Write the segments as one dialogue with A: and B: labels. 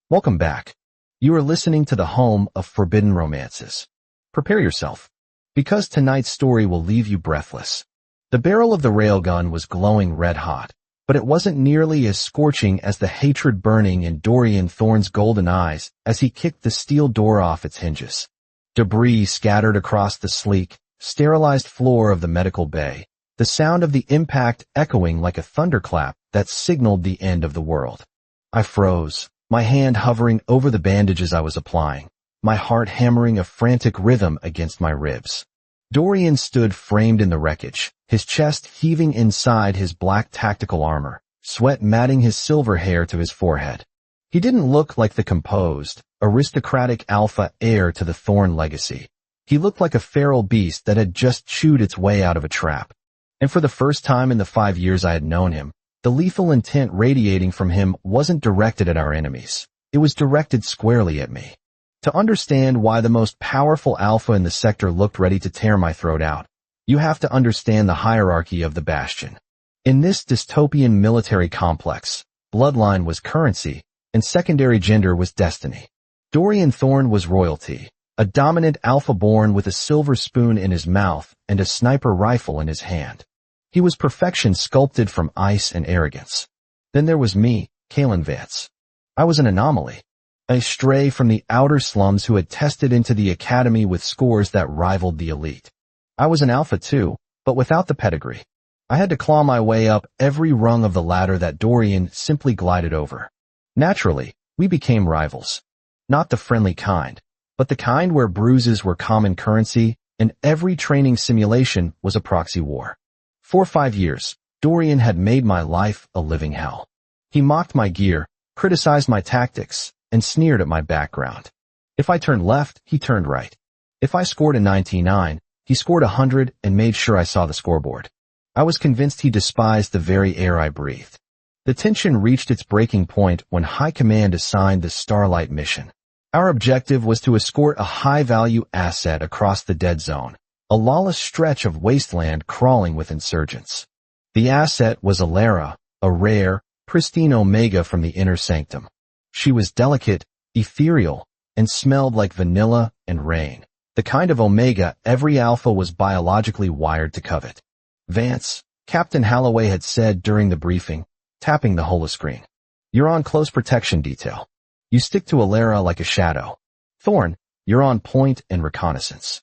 A: Welcome back. You are listening to the home of forbidden romances. Prepare yourself, because tonight's story will leave you breathless. The barrel of the railgun was glowing red-hot, but it wasn't nearly as scorching as the hatred burning in Dorian Thorne's golden eyes as he kicked the steel door off its hinges. Debris scattered across the sleek, sterilized floor of the medical bay, the sound of the impact echoing like a thunderclap that signaled the end of the world. I froze, my hand hovering over the bandages I was applying, my heart hammering a frantic rhythm against my ribs. Dorian stood framed in the wreckage, his chest heaving inside his black tactical armor, sweat matting his silver hair to his forehead. He didn't look like the composed, aristocratic alpha heir to the Thorne legacy. He looked like a feral beast that had just chewed its way out of a trap. And for the first time in the 5 years I had known him, the lethal intent radiating from him wasn't directed at our enemies. It was directed squarely at me. To understand why the most powerful alpha in the sector looked ready to tear my throat out, you have to understand the hierarchy of the Bastion. In this dystopian military complex, bloodline was currency, and secondary gender was destiny. Dorian Thorne was royalty, a dominant alpha born with a silver spoon in his mouth and a sniper rifle in his hand. He was perfection sculpted from ice and arrogance. Then there was me, Kalen Vance. I was an anomaly, a stray from the outer slums who had tested into the academy with scores that rivaled the elite. I was an alpha too, but without the pedigree. I had to claw my way up every rung of the ladder that Dorian simply glided over. Naturally, we became rivals. Not the friendly kind, but the kind where bruises were common currency and every training simulation was a proxy war. For 5 years, Dorian had made my life a living hell. He mocked my gear, criticized my tactics, and sneered at my background. If I turned left, he turned right. If I scored a 99, he scored 100 and made sure I saw the scoreboard. I was convinced he despised the very air I breathed. The tension reached its breaking point when High Command assigned the Starlight mission. Our objective was to escort a high-value asset across the dead zone, a lawless stretch of wasteland crawling with insurgents. The asset was Alara, a rare, pristine Omega from the inner sanctum. She was delicate, ethereal, and smelled like vanilla and rain, the kind of Omega every alpha was biologically wired to covet. Vance, Captain Holloway had said during the briefing, tapping the holoscreen. You're on close protection detail. You stick to Alara like a shadow. Thorne, you're on point and reconnaissance.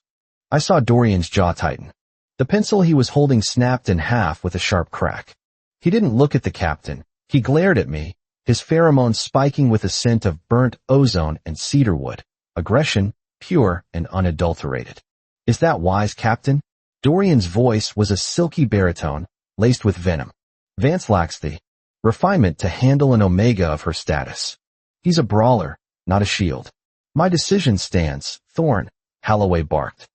A: I saw Dorian's jaw tighten. The pencil he was holding snapped in half with a sharp crack. He didn't look at the captain. He glared at me, his pheromones spiking with a scent of burnt ozone and cedarwood, aggression, pure and unadulterated. Is that wise, Captain? Dorian's voice was a silky baritone, laced with venom. Vance lacks the refinement to handle an Omega of her status. He's a brawler, not a shield. My decision stands, Thorne, Holloway barked.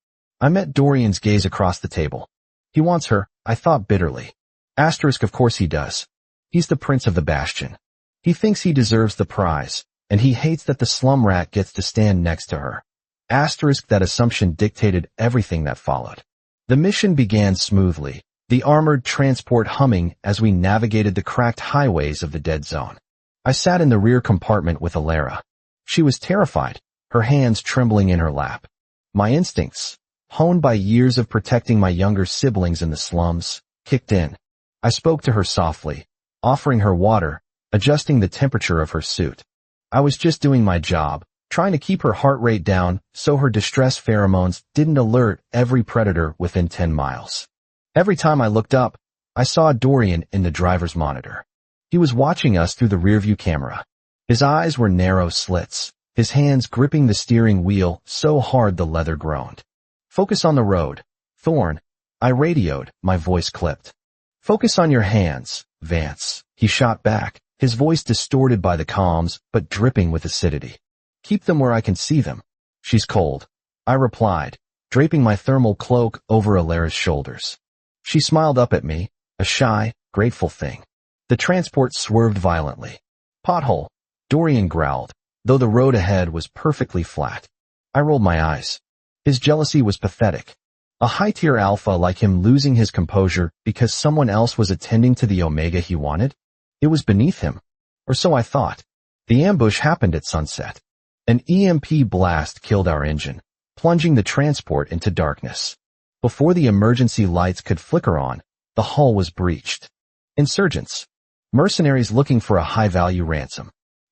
A: I met Dorian's gaze across the table. He wants her, I thought bitterly. Asterisk, of course he does. He's the prince of the Bastion. He thinks he deserves the prize, and he hates that the slum rat gets to stand next to her. Asterisk, that assumption dictated everything that followed. The mission began smoothly, the armored transport humming as we navigated the cracked highways of the dead zone. I sat in the rear compartment with Alara. She was terrified, her hands trembling in her lap. My instincts, honed by years of protecting my younger siblings in the slums, kicked in. I spoke to her softly, offering her water, adjusting the temperature of her suit. I was just doing my job, trying to keep her heart rate down so her distress pheromones didn't alert every predator within 10 miles. Every time I looked up, I saw Dorian in the driver's monitor. He was watching us through the rearview camera. His eyes were narrow slits, his hands gripping the steering wheel so hard the leather groaned. Focus on the road, Thorne, I radioed, my voice clipped. Focus on your hands, Vance, he shot back, his voice distorted by the comms, but dripping with acidity. Keep them where I can see them. She's cold, I replied, draping my thermal cloak over Alara's shoulders. She smiled up at me, a shy, grateful thing. The transport swerved violently. Pothole, Dorian growled, though the road ahead was perfectly flat. I rolled my eyes. His jealousy was pathetic. A high-tier alpha like him losing his composure because someone else was attending to the Omega he wanted? It was beneath him. Or so I thought. The ambush happened at sunset. An EMP blast killed our engine, plunging the transport into darkness. Before the emergency lights could flicker on, the hull was breached. Insurgents. Mercenaries looking for a high-value ransom.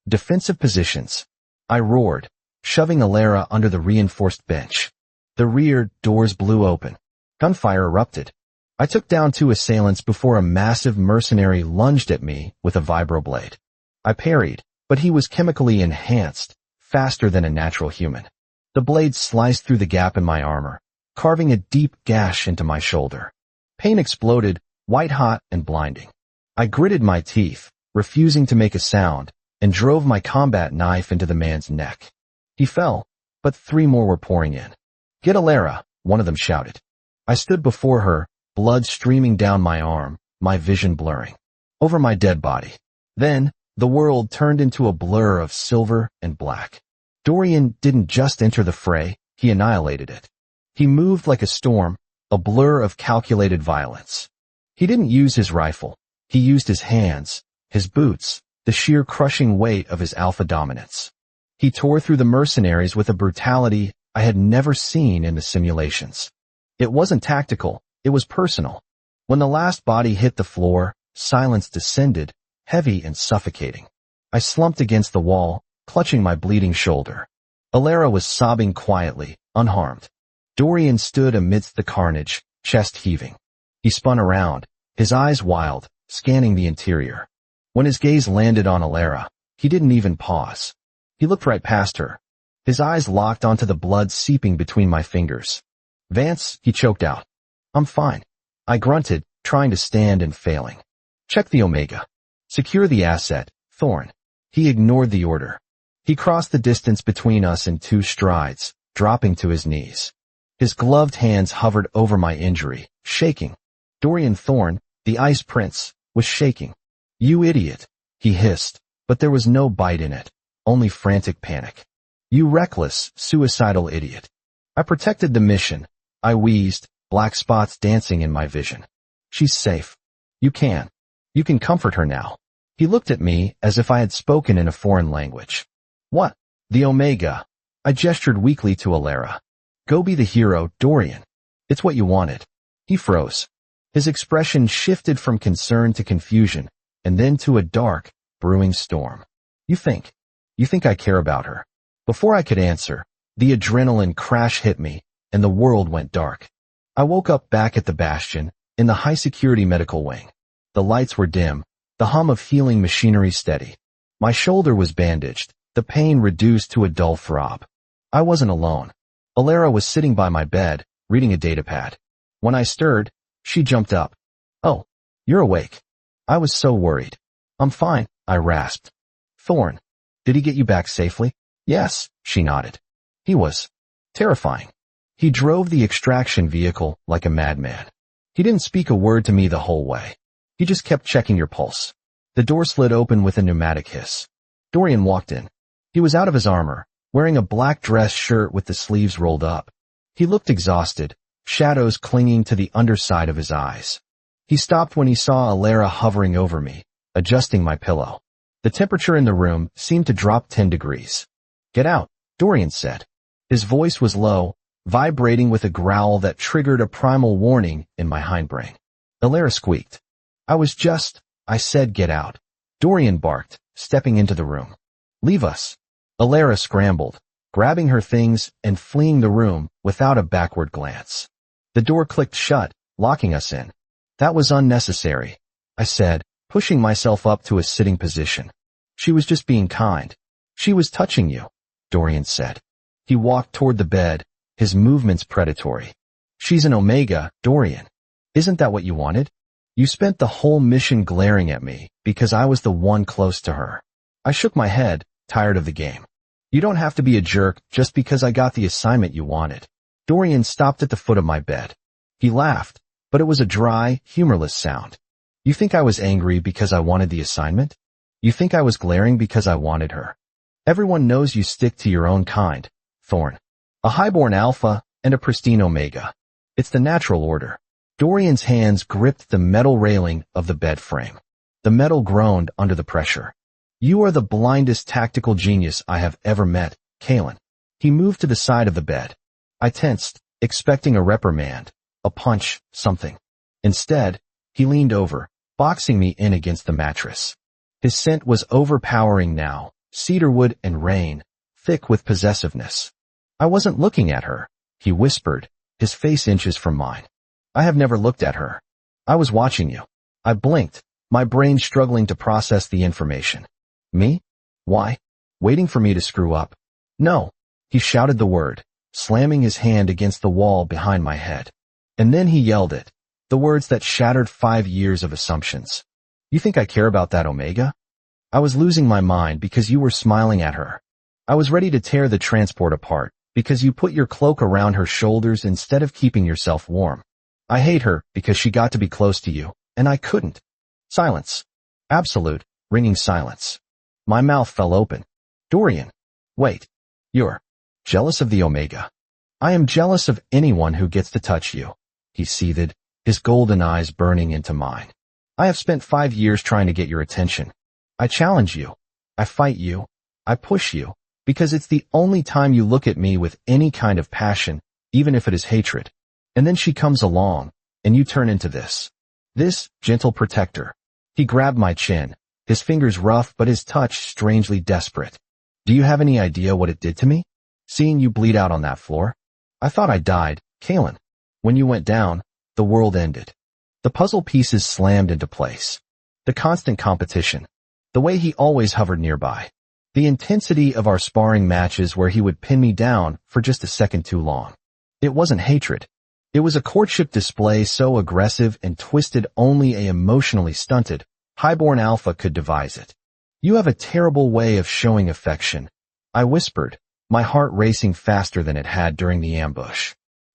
A: Defensive positions. I roared, shoving Alara under the reinforced bench. The rear doors blew open. Gunfire erupted. I took down 2 assailants before a massive mercenary lunged at me with a vibroblade. I parried, but he was chemically enhanced, faster than a natural human. The blade sliced through the gap in my armor, carving a deep gash into my shoulder. Pain exploded, white-hot and blinding. I gritted my teeth, refusing to make a sound, and drove my combat knife into the man's neck. He fell, but 3 more were pouring in. "Get Alara," one of them shouted. I stood before her, blood streaming down my arm, my vision blurring. Over my dead body. Then, the world turned into a blur of silver and black. Dorian didn't just enter the fray, he annihilated it. He moved like a storm, a blur of calculated violence. He didn't use his rifle. He used his hands, his boots, the sheer crushing weight of his alpha dominance. He tore through the mercenaries with a brutality I had never seen in the simulations. It wasn't tactical, it was personal. When the last body hit the floor, silence descended, heavy and suffocating. I slumped against the wall, clutching my bleeding shoulder. Alara was sobbing quietly, unharmed. Dorian stood amidst the carnage, chest heaving. He spun around, his eyes wild, scanning the interior. When his gaze landed on Alara, he didn't even pause. He looked right past her. His eyes locked onto the blood seeping between my fingers. "Vance," he choked out. "I'm fine." I grunted, trying to stand and failing. "Check the Omega. Secure the asset, Thorn." He ignored the order. He crossed the distance between us in 2 strides, dropping to his knees. His gloved hands hovered over my injury, shaking. Dorian Thorn, the Ice Prince, was shaking. "You idiot," he hissed, but there was no bite in it, only frantic panic. "You reckless, suicidal idiot." I protected the mission. I wheezed, black spots dancing in my vision. "She's safe. You can comfort her now." He looked at me as if I had spoken in a foreign language. "What?" "The Omega." I gestured weakly to Alara. "Go be the hero, Dorian. It's what you wanted." He froze. His expression shifted from concern to confusion, and then to a dark, brewing storm. You think I care about her?" Before I could answer, the adrenaline crash hit me, and the world went dark. I woke up back at the Bastion, in the high-security medical wing. The lights were dim, the hum of healing machinery steady. My shoulder was bandaged, the pain reduced to a dull throb. I wasn't alone. Alara was sitting by my bed, reading a datapad. When I stirred, she jumped up. "Oh, you're awake." I was so worried. "I'm fine," I rasped. "Thorn, did he get you back safely?" "Yes," she nodded. "He was terrifying. He drove the extraction vehicle like a madman. He didn't speak a word to me the whole way. He just kept checking your pulse." The door slid open with a pneumatic hiss. Dorian walked in. He was out of his armor, wearing a black dress shirt with the sleeves rolled up. He looked exhausted, shadows clinging to the underside of his eyes. He stopped when he saw Alara hovering over me, adjusting my pillow. The temperature in the room seemed to drop 10 degrees. "Get out," Dorian said. His voice was low, vibrating with a growl that triggered a primal warning in my hindbrain. Alara squeaked. I said get out." Dorian barked, stepping into the room. "Leave us." Alara scrambled, grabbing her things and fleeing the room without a backward glance. The door clicked shut, locking us in. "That was unnecessary," I said, pushing myself up to a sitting position. "She was just being kind." "She was touching you," Dorian said. He walked toward the bed, his movements predatory. "She's an Omega, Dorian. Isn't that what you wanted? You spent the whole mission glaring at me because I was the one close to her." I shook my head, tired of the game. "You don't have to be a jerk just because I got the assignment you wanted." Dorian stopped at the foot of my bed. He laughed, but it was a dry, humorless sound. "You think I was angry because I wanted the assignment? You think I was glaring because I wanted her? Everyone knows you stick to your own kind, Thorn. A highborn alpha and a pristine Omega. It's the natural order." Dorian's hands gripped the metal railing of the bed frame. The metal groaned under the pressure. You are the blindest tactical genius I have ever met, Kalen. He moved to the side of the bed. I tensed, expecting a reprimand, a punch, something. Instead, he leaned over, boxing me in against the mattress. His scent was overpowering now, cedarwood and rain, thick with possessiveness. I wasn't looking at her, he whispered, his face inches from mine. I have never looked at her. I was watching you. I blinked, my brain struggling to process the information. Me? Why? Waiting for me to screw up. No. He shouted the word, slamming his hand against the wall behind my head. And then he yelled it, the words that shattered 5 years of assumptions. You think I care about that, Omega? I was losing my mind because you were smiling at her. I was ready to tear the transport apart because you put your cloak around her shoulders instead of keeping yourself warm. I hate her because she got to be close to you, and I couldn't. Silence. Absolute, ringing silence. My mouth fell open. Dorian. Wait. You're jealous of the Omega. I am jealous of anyone who gets to touch you. He seethed, his golden eyes burning into mine. I have spent 5 years trying to get your attention. I challenge you. I fight you. I push you. Because it's the only time you look at me with any kind of passion, even if it is hatred. And then she comes along, and you turn into this. This gentle protector. He grabbed my chin, his fingers rough but his touch strangely desperate. Do you have any idea what it did to me? Seeing you bleed out on that floor? I thought I died, Kalen. When you went down, the world ended. The puzzle pieces slammed into place. The constant competition. The way he always hovered nearby. The intensity of our sparring matches where he would pin me down for just a second too long. It wasn't hatred. It was a courtship display so aggressive and twisted only a emotionally stunted, highborn alpha could devise it. You have a terrible way of showing affection, I whispered, my heart racing faster than it had during the ambush.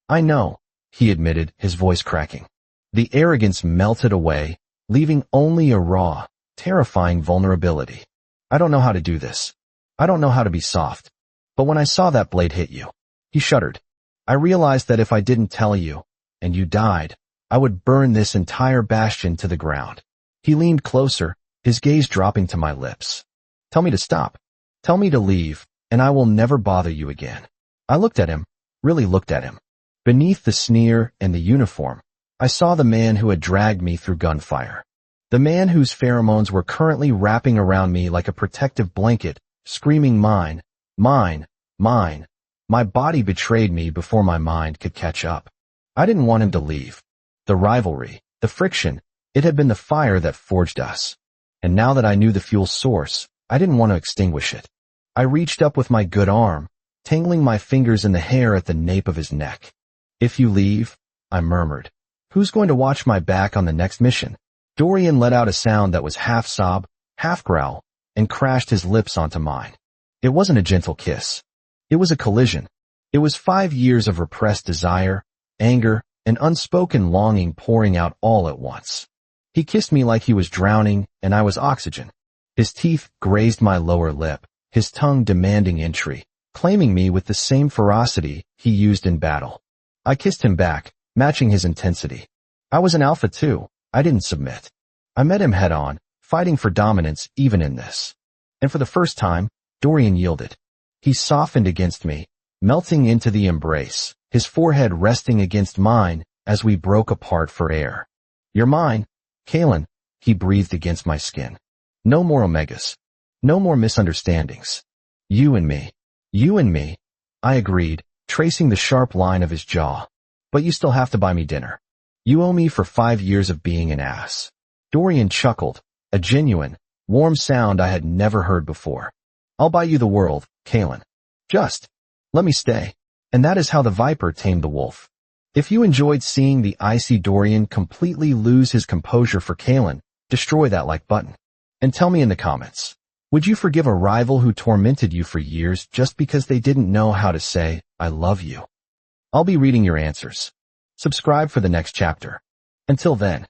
A: I know, he admitted, his voice cracking. The arrogance melted away, leaving only a raw, terrifying vulnerability. I don't know how to do this. I don't know how to be soft. But when I saw that blade hit you, he shuddered. I realized that if I didn't tell you, and you died, I would burn this entire bastion to the ground. He leaned closer, his gaze dropping to my lips. Tell me to stop. Tell me to leave, and I will never bother you again. I looked at him, really looked at him. Beneath the sneer and the uniform, I saw the man who had dragged me through gunfire. The man whose pheromones were currently wrapping around me like a protective blanket, screaming mine, mine, mine. My body betrayed me before my mind could catch up. I didn't want him to leave. The rivalry, the friction, it had been the fire that forged us. And now that I knew the fuel source, I didn't want to extinguish it. I reached up with my good arm, tangling my fingers in the hair at the nape of his neck. If you leave, I murmured, who's going to watch my back on the next mission? Dorian let out a sound that was half sob, half growl, and crashed his lips onto mine. It wasn't a gentle kiss. It was a collision. It was 5 years of repressed desire, anger, and unspoken longing pouring out all at once. He kissed me like he was drowning, and I was oxygen. His teeth grazed my lower lip, his tongue demanding entry, claiming me with the same ferocity he used in battle. I kissed him back, matching his intensity. I was an alpha too. I didn't submit. I met him head on, fighting for dominance even in this. And for the first time, Dorian yielded. He softened against me, melting into the embrace, his forehead resting against mine as we broke apart for air. You're mine, Kalen, he breathed against my skin. No more Omegas. No more misunderstandings. You and me. You and me. I agreed, tracing the sharp line of his jaw. But you still have to buy me dinner. You owe me for 5 years of being an ass. Dorian chuckled, a genuine, warm sound I had never heard before. I'll buy you the world, Kalen. Just let me stay. And that is how the viper tamed the wolf. If you enjoyed seeing the icy Dorian completely lose his composure for Kalen, destroy that like button. And tell me in the comments, would you forgive a rival who tormented you for years just because they didn't know how to say, I love you? I'll be reading your answers. Subscribe for the next chapter. Until then.